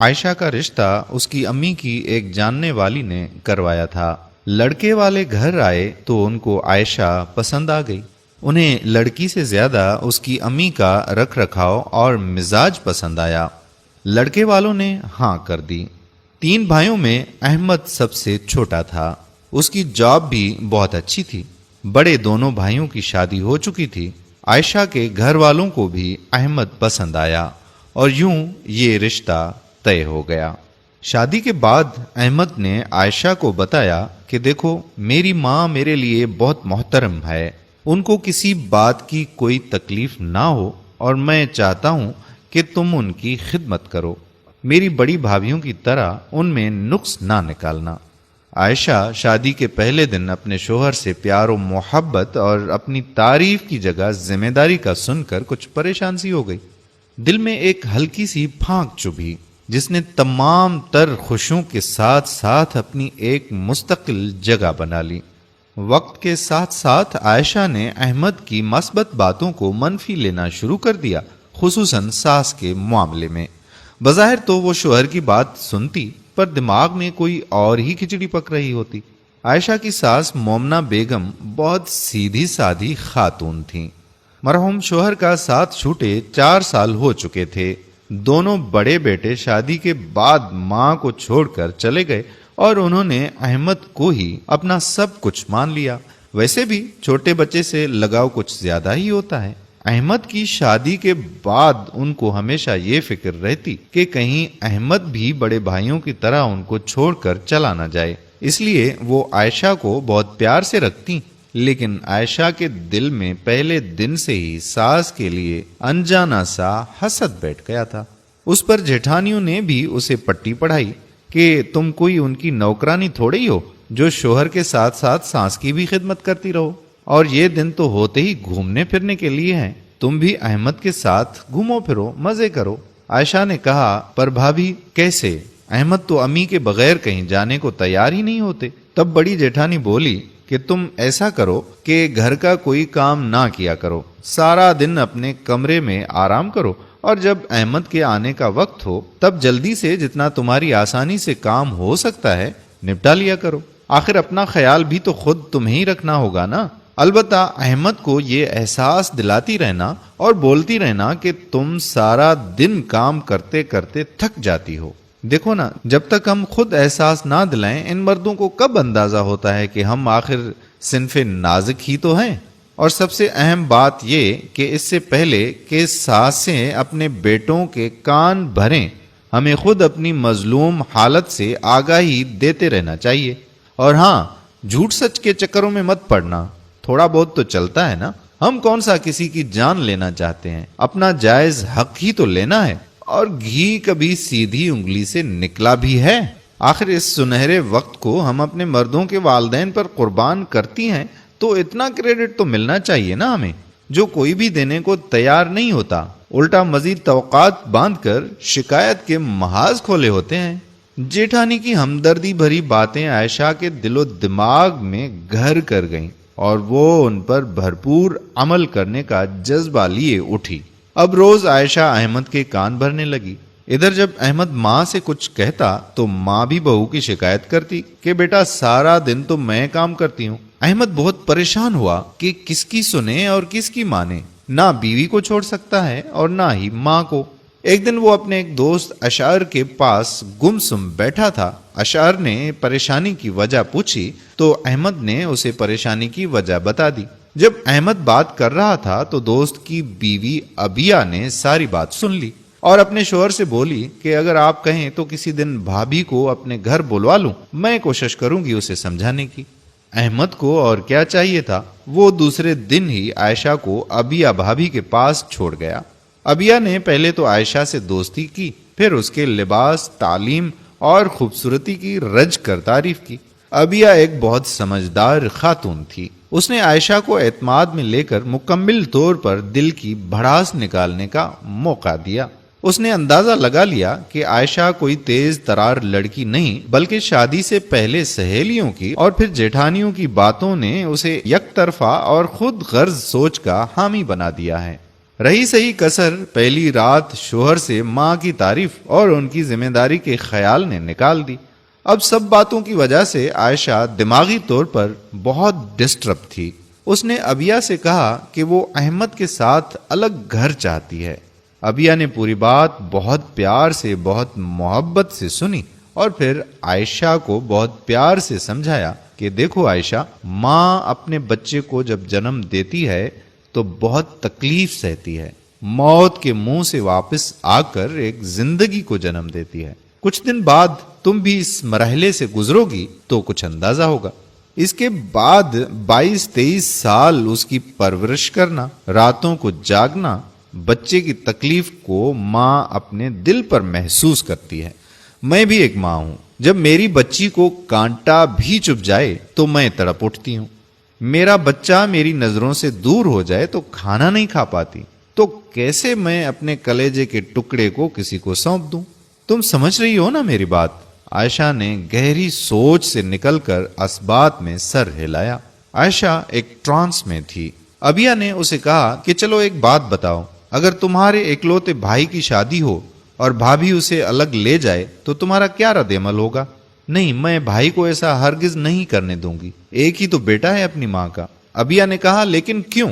عائشہ کا رشتہ اس کی امی کی ایک جاننے والی نے کروایا تھا۔ لڑکے والے گھر آئے تو ان کو عائشہ پسند آ گئی۔ انہیں لڑکی سے زیادہ اس کی امی کا رکھ رکھاؤ اور مزاج پسند آیا۔ لڑکے والوں نے ہاں کر دی۔ 3 بھائیوں میں احمد سب سے چھوٹا تھا۔ اس کی جاب بھی بہت اچھی تھی۔ بڑے دونوں بھائیوں کی شادی ہو چکی تھی۔ عائشہ کے گھر والوں کو بھی احمد پسند آیا اور یوں یہ رشتہ طے ہو گیا۔ شادی کے بعد احمد نے عائشہ کو بتایا کہ دیکھو میری ماں میرے لیے بہت محترم ہے، ان کو کسی بات کی کوئی تکلیف نہ ہو اور میں چاہتا ہوں کہ تم ان کی خدمت کرو، میری بڑی بھابھیوں کی طرح ان میں نقص نہ نکالنا۔ عائشہ شادی کے پہلے دن اپنے شوہر سے پیار و محبت اور اپنی تعریف کی جگہ ذمہ داری کا سن کر کچھ پریشان سی ہو گئی۔ دل میں ایک ہلکی سی پھانک چبھی جس نے تمام تر خوشیوں کے ساتھ ساتھ اپنی ایک مستقل جگہ بنا لی۔ وقت کے ساتھ ساتھ عائشہ نے احمد کی مثبت باتوں کو منفی لینا شروع کر دیا، خصوصاً ساس کے معاملے میں۔ بظاہر تو وہ شوہر کی بات سنتی پر دماغ میں کوئی اور ہی کھچڑی پک رہی ہوتی۔ عائشہ کی ساس مومنہ بیگم بہت سیدھی سادھی خاتون تھیں۔ مرحوم شوہر کا ساتھ چھوٹے 4 سال ہو چکے تھے۔ دونوں بڑے بیٹے شادی کے بعد ماں کو چھوڑ کر چلے گئے اور انہوں نے احمد کو ہی اپنا سب کچھ مان لیا۔ ویسے بھی چھوٹے بچے سے لگاؤ کچھ زیادہ ہی ہوتا ہے۔ احمد کی شادی کے بعد ان کو ہمیشہ یہ فکر رہتی کہ کہیں احمد بھی بڑے بھائیوں کی طرح ان کو چھوڑ کر چلا نہ جائے، اس لیے وہ عائشہ کو بہت پیار سے رکھتی، لیکن عائشہ کے دل میں پہلے دن سے ہی ساس کے لیے انجانا سا حسد بیٹھ گیا تھا۔ اس پر جیٹھانیوں نے بھی اسے پٹی پڑھائی کہ تم کوئی ان کی نوکرانی تھوڑی ہو جو شوہر کے ساتھ ساتھ ساس کی بھی خدمت کرتی رہو، اور یہ دن تو ہوتے ہی گھومنے پھرنے کے لیے ہیں، تم بھی احمد کے ساتھ گھومو پھرو، مزے کرو۔ عائشہ نے کہا پر بھابھی کیسے؟ احمد تو امی کے بغیر کہیں جانے کو تیار ہی نہیں ہوتے۔ تب بڑی جیٹھانی بولی کہ تم ایسا کرو کہ گھر کا کوئی کام نہ کیا کرو، سارا دن اپنے کمرے میں آرام کرو اور جب احمد کے آنے کا وقت ہو تب جلدی سے جتنا تمہاری آسانی سے کام ہو سکتا ہے نپٹا لیا کرو، آخر اپنا خیال بھی تو خود تمہیں ہی رکھنا ہوگا نا۔ البتہ احمد کو یہ احساس دلاتی رہنا اور بولتی رہنا کہ تم سارا دن کام کرتے کرتے تھک جاتی ہو۔ دیکھو نا، جب تک ہم خود احساس نہ دلائیں ان مردوں کو کب اندازہ ہوتا ہے کہ ہم آخر صنف نازک ہی تو ہیں۔ اور سب سے اہم بات یہ کہ اس سے پہلے کہ ساسیں اپنے بیٹوں کے کان بھریں ہمیں خود اپنی مظلوم حالت سے آگاہی دیتے رہنا چاہیے۔ اور ہاں، جھوٹ سچ کے چکروں میں مت پڑنا، تھوڑا بہت تو چلتا ہے نا، ہم کون سا کسی کی جان لینا چاہتے ہیں، اپنا جائز حق ہی تو لینا ہے۔ اور گھی کبھی سیدھی انگلی سے نکلا بھی ہے؟ آخر اس سنہرے وقت کو ہم اپنے مردوں کے والدین پر قربان کرتی ہیں تو اتنا کریڈٹ تو ملنا چاہیے نا ہمیں، جو کوئی بھی دینے کو تیار نہیں ہوتا، الٹا مزید توقعات باندھ کر شکایت کے محاذ کھولے ہوتے ہیں۔ جیٹھانی کی ہمدردی بھری باتیں عائشہ کے دل و دماغ میں گھر کر گئیں اور وہ ان پر بھرپور عمل کرنے کا جذبہ لیے اٹھی۔ اب روز عائشہ احمد کے کان بھرنے لگی۔ ادھر جب احمد ماں سے کچھ کہتا تو ماں بھی بہو کی شکایت کرتی کہ بیٹا سارا دن تو میں کام کرتی ہوں۔ احمد بہت پریشان ہوا کہ کس کی سنے اور کس کی مانے، نہ بیوی کو چھوڑ سکتا ہے اور نہ ہی ماں کو۔ ایک دن وہ اپنے ایک دوست اشعر کے پاس گم سم بیٹھا تھا۔ اشعر نے پریشانی کی وجہ پوچھی تو احمد نے اسے پریشانی کی وجہ بتا دی۔ جب احمد بات کر رہا تھا تو دوست کی بیوی ابیہ نے ساری بات سن لی اور اپنے شوہر سے بولی کہ اگر آپ کہیں تو کسی دن بھابھی کو اپنے گھر بلوا لوں، میں کوشش کروں گی اسے سمجھانے کی۔ احمد کو اور کیا چاہیے تھا، وہ دوسرے دن ہی عائشہ کو ابیہ بھابھی کے پاس چھوڑ گیا۔ ابیہ نے پہلے تو عائشہ سے دوستی کی، پھر اس کے لباس، تعلیم اور خوبصورتی کی رج کر تعریف کی۔ ابیہ ایک بہت سمجھدار خاتون تھی۔ اس نے عائشہ کو اعتماد میں لے کر مکمل طور پر دل کی بھڑاس نکالنے کا موقع دیا۔ اس نے اندازہ لگا لیا کہ عائشہ کوئی تیز ترار لڑکی نہیں بلکہ شادی سے پہلے سہیلیوں کی اور پھر جیٹھانیوں کی باتوں نے اسے یک طرفہ اور خود غرض سوچ کا حامی بنا دیا ہے۔ رہی صحیح کسر پہلی رات شوہر سے ماں کی تعریف اور ان کی ذمہ داری کے خیال نے نکال دی۔ اب سب باتوں کی وجہ سے عائشہ دماغی طور پر بہت ڈسٹرب تھی۔ اس نے ابیہ سے کہا کہ وہ احمد کے ساتھ الگ گھر چاہتی ہے۔ ابیہ نے پوری بات بہت پیار سے، بہت محبت سے سنی اور پھر عائشہ کو بہت پیار سے سمجھایا کہ دیکھو عائشہ، ماں اپنے بچے کو جب جنم دیتی ہے تو بہت تکلیف سہتی ہے، موت کے منہ سے واپس آ کر ایک زندگی کو جنم دیتی ہے۔ کچھ دن بعد تم بھی اس مرحلے سے گزرو گی تو کچھ اندازہ ہوگا۔ اس کے بعد 22-23 سال اس کی پرورش کرنا، راتوں کو جاگنا، بچے کی تکلیف کو ماں اپنے دل پر محسوس کرتی ہے۔ میں بھی ایک ماں ہوں، جب میری بچی کو کانٹا بھی چبھ جائے تو میں تڑپ اٹھتی ہوں۔ میرا بچہ میری نظروں سے دور ہو جائے تو کھانا نہیں کھا پاتی، تو کیسے میں اپنے کلیجے کے ٹکڑے کو کسی کو سونپ دوں؟ تم سمجھ رہی ہو نا میری بات؟ عائشہ نے گہری سوچ سے نکل کر اسبات میں سر ہلایا۔ عائشہ ایک ٹرانس میں تھی۔ ابیہ نے اسے کہا کہ چلو ایک بات بتاؤ، اگر تمہارے اکلوتے بھائی کی شادی ہو اور بھابھی اسے الگ لے جائے تو تمہارا کیا رد عمل ہوگا؟ نہیں، میں بھائی کو ایسا ہرگز نہیں کرنے دوں گی، ایک ہی تو بیٹا ہے اپنی ماں کا۔ ابیہ نے کہا لیکن کیوں؟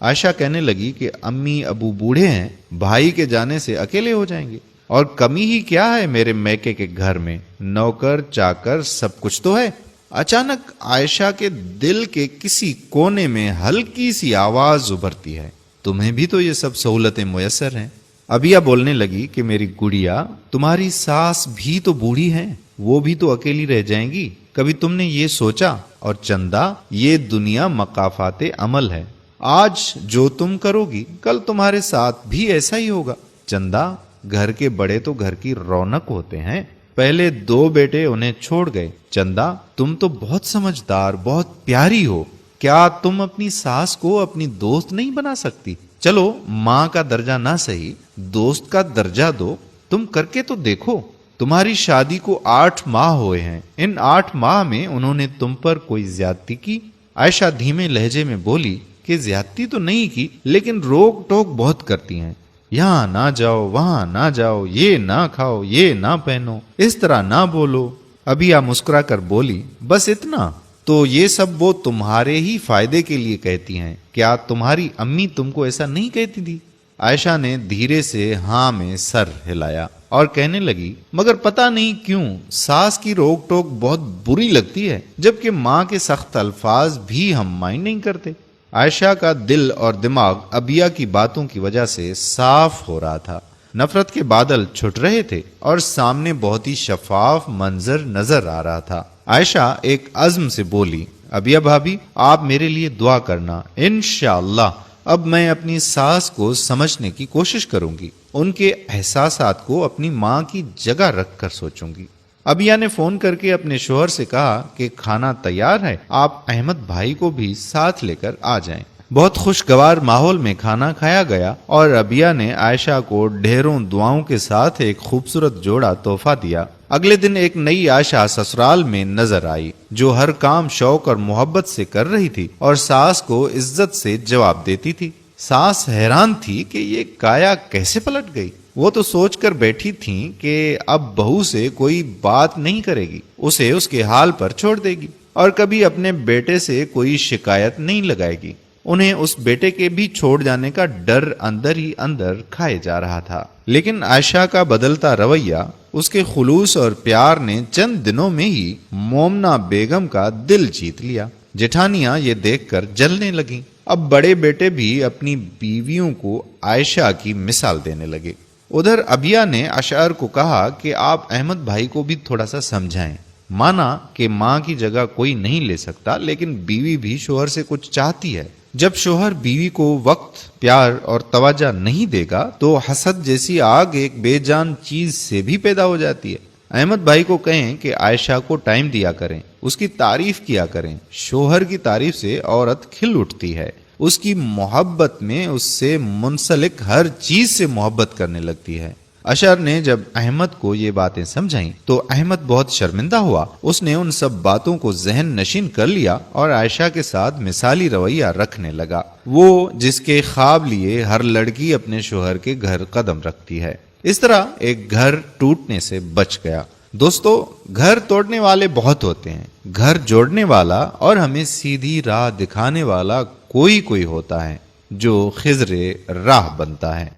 عائشہ کہنے لگی کہ امی ابو بوڑھے ہیں، بھائی کے جانے سے اکیلے ہو جائیں گے، اور کمی ہی کیا ہے میرے میکے کے گھر میں، نوکر چاکر سب کچھ تو ہے۔ اچانک عائشہ کے دل کے کسی کونے میں ہلکی سی آواز ابھرتی ہے، تمہیں بھی تو یہ سب سہولتیں میسر ہیں۔ ابیہ بولنے لگی کہ میری گڑیا، تمہاری ساس بھی تو بوڑھی ہیں، وہ بھی تو اکیلی رہ جائیں گی، کبھی تم نے یہ سوچا؟ اور چندا، یہ دنیا مقافات عمل ہے، آج جو تم کرو گی کل تمہارے ساتھ بھی ایسا ہی ہوگا۔ چندا، گھر کے بڑے تو گھر کی رونق ہوتے ہیں، پہلے 2 بیٹے انہیں چھوڑ گئے۔ چندا، تم تو بہت سمجھدار، بہت پیاری ہو، کیا تم اپنی ساس کو اپنی دوست نہیں بنا سکتی؟ چلو ماں کا درجہ نہ صحیح، دوست کا درجہ دو، تم کر کے تو دیکھو۔ تمہاری شادی کو 8 ماہ ہوئے ہیں، ان 8 ماہ میں انہوں نے تم پر کوئی زیادتی کی؟ عائشہ دھیمے لہجے میں بولی کہ زیادتی تو نہیں کی، لیکن روک ٹوک بہت کرتی ہیں، یہاں نہ جاؤ، وہاں نہ جاؤ، یہ نہ کھاؤ، یہ نہ پہنو، اس طرح نہ بولو۔ ابیہ مسکرا کر بولی، بس اتنا؟ تو یہ سب وہ تمہارے ہی فائدے کے لیے کہتی ہیں، کیا تمہاری امی تم کو ایسا نہیں کہتی تھی؟ عائشہ نے دھیرے سے ہاں میں سر ہلایا اور کہنے لگی، مگر پتہ نہیں کیوں ساس کی روک ٹوک بہت بری لگتی ہے، جبکہ ماں کے سخت الفاظ بھی ہم مائنڈ نہیں کرتے۔ عائشہ کا دل اور دماغ ابیہ کی باتوں کی وجہ سے صاف ہو رہا تھا، نفرت کے بادل چھٹ رہے تھے اور سامنے بہت ہی شفاف منظر نظر آ رہا تھا۔ عائشہ ایک عزم سے بولی، ابیہ بھابھی، آپ میرے لیے دعا کرنا، انشاءاللہ اب میں اپنی ساس کو سمجھنے کی کوشش کروں گی، ان کے احساسات کو اپنی ماں کی جگہ رکھ کر سوچوں گی۔ ابیہ نے فون کر کے اپنے شوہر سے کہا کہ کھانا تیار ہے، آپ احمد بھائی کو بھی ساتھ لے کر آ جائیں۔ بہت خوشگوار ماحول میں کھانا کھایا گیا اور ابیہ نے عائشہ کو ڈھیروں دعاؤں کے ساتھ ایک خوبصورت جوڑا تحفہ دیا۔ اگلے دن ایک نئی عائشہ سسرال میں نظر آئی، جو ہر کام شوق اور محبت سے کر رہی تھی اور ساس کو عزت سے جواب دیتی تھی۔ ساس حیران تھی کہ یہ کایا کیسے پلٹ گئی۔ وہ تو سوچ کر بیٹھی تھیں کہ اب بہو سے کوئی بات نہیں کرے گی، اسے اس کے حال پر چھوڑ دے گی اور کبھی اپنے بیٹے سے کوئی شکایت نہیں لگائے گی۔ انہیں اس بیٹے کے بھی چھوڑ جانے کا ڈر اندر ہی اندر کھائے جا رہا تھا، لیکن عائشہ کا بدلتا رویہ، اس کے خلوص اور پیار نے چند دنوں میں ہی مومنہ بیگم کا دل جیت لیا۔ جٹھانیاں یہ دیکھ کر جلنے لگیں۔ اب بڑے بیٹے بھی اپنی بیویوں کو عائشہ کی مثال دینے لگے۔ ادھر ابیہ نے اشعر کو کہا کہ آپ احمد بھائی کو بھی تھوڑا سا سمجھائیں۔ مانا کہ ماں کی جگہ کوئی نہیں لے سکتا، لیکن بیوی بھی شوہر سے کچھ چاہتی ہے۔ جب شوہر بیوی کو وقت، پیار اور توجہ نہیں دے گا تو حسد جیسی آگ ایک بے جان چیز سے بھی پیدا ہو جاتی ہے۔ احمد بھائی کو کہیں کہ عائشہ کو ٹائم دیا کریں، اس کی تعریف کیا کریں۔ شوہر کی تعریف سے عورت کھل اٹھتی ہے، اس کی محبت میں اس سے منسلک ہر چیز سے محبت کرنے لگتی ہے۔ اشر نے جب احمد کو یہ باتیں سمجھائیں تو احمد بہت شرمندہ ہوا. اس نے ان سب باتوں کو ذہن نشین کر لیا اور عائشہ کے ساتھ مثالی رویہ رکھنے لگا، وہ جس کے خواب لیے ہر لڑکی اپنے شوہر کے گھر قدم رکھتی ہے. اس طرح ایک گھر ٹوٹنے سے بچ گیا. دوستو، گھر توڑنے والے بہت ہوتے ہیں، گھر جوڑنے والا اور ہمیں سیدھی راہ دکھانے والا کوئی ہوتا ہے جو خضر راہ بنتا ہے.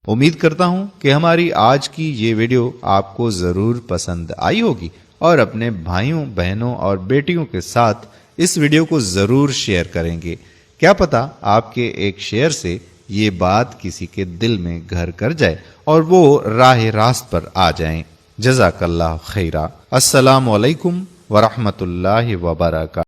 امید کرتا ہوں کہ ہماری آج کی یہ ویڈیو آپ کو ضرور پسند آئی ہوگی اور اپنے بھائیوں، بہنوں اور بیٹیوں کے ساتھ اس ویڈیو کو ضرور شیئر کریں گے. کیا پتا آپ کے ایک شیئر سے یہ بات کسی کے دل میں گھر کر جائے اور وہ راہ راست پر آ جائیں. جزاک اللہ خیرہ. السلام علیکم ورحمۃ اللہ وبرکاتہ.